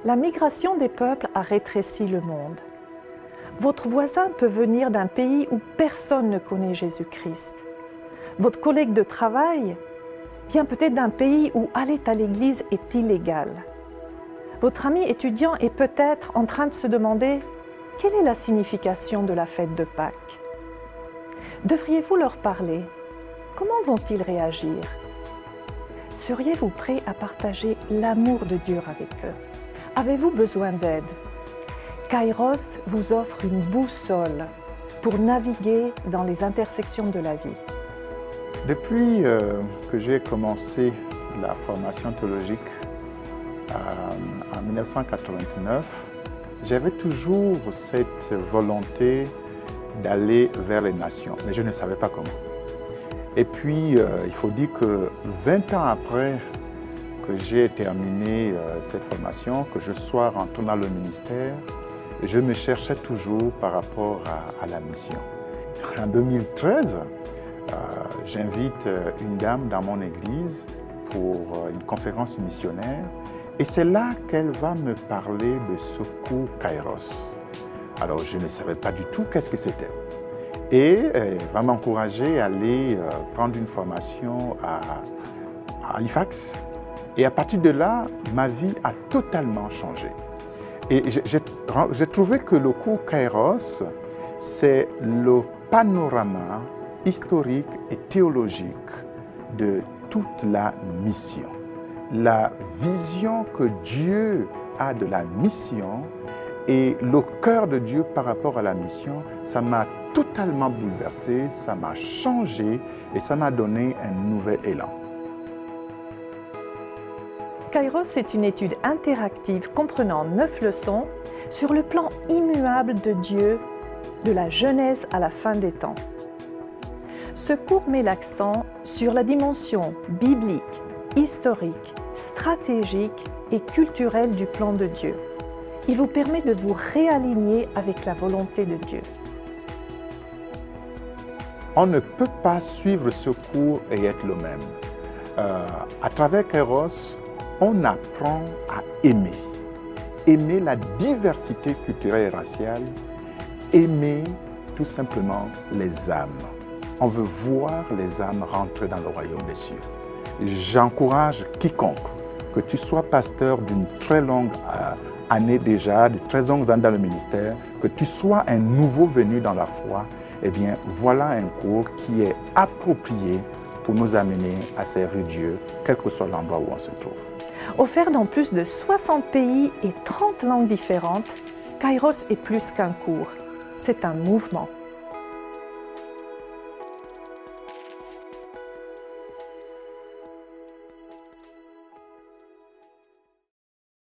La migration des peuples a rétréci le monde. Votre voisin peut venir d'un pays où personne ne connaît Jésus-Christ. Votre collègue de travail vient peut-être d'un pays où aller à l'église est illégal. Votre ami étudiant est peut-être en train de se demander quelle est la signification de la fête de Pâques. Devriez-vous leur parler? Comment vont-ils réagir? Seriez-vous prêt à partager l'amour de Dieu avec eux? Avez-vous besoin d'aide? Kairos vous offre une boussole pour naviguer dans les intersections de la vie. Depuis que j'ai commencé la formation théologique en 1989, j'avais toujours cette volonté d'aller vers les nations, mais je ne savais pas comment. Et puis, il faut dire que 20 ans après que j'ai terminé cette formation, que je sois rentré dans le ministère, je me cherchais toujours par rapport à la mission. En 2013, j'invite une dame dans mon église pour une conférence missionnaire et c'est là qu'elle va me parler de Secours Kairos. Alors, je ne savais pas du tout qu'est-ce que c'était. Et elle va m'encourager à aller prendre une formation à Halifax. Et à partir de là, ma vie a totalement changé. Et j'ai trouvé que le cours Kairos, c'est le panorama historique et théologique de toute la mission. La vision que Dieu a de la mission et le cœur de Dieu par rapport à la mission, ça m'a totalement bouleversé, ça m'a changé et ça m'a donné un nouvel élan. Kairos est une étude interactive comprenant 9 leçons sur le plan immuable de Dieu, de la Genèse à la fin des temps. Ce cours met l'accent sur la dimension biblique, historique, stratégique et culturelle du plan de Dieu. Il vous permet de vous réaligner avec la volonté de Dieu. On ne peut pas suivre ce cours et être le même. À travers Kairos, on apprend à aimer. Aimer la diversité culturelle et raciale, aimer tout simplement les âmes. On veut voir les âmes rentrer dans le royaume des cieux. J'encourage quiconque, que tu sois pasteur d'une très longue année déjà, de très longues années dans le ministère, que tu sois un nouveau venu dans la foi, eh bien voilà un cours qui est approprié pour nous amener à servir Dieu, quel que soit l'endroit où on se trouve. Offert dans plus de 60 pays et 30 langues différentes, Kairos est plus qu'un cours, c'est un mouvement.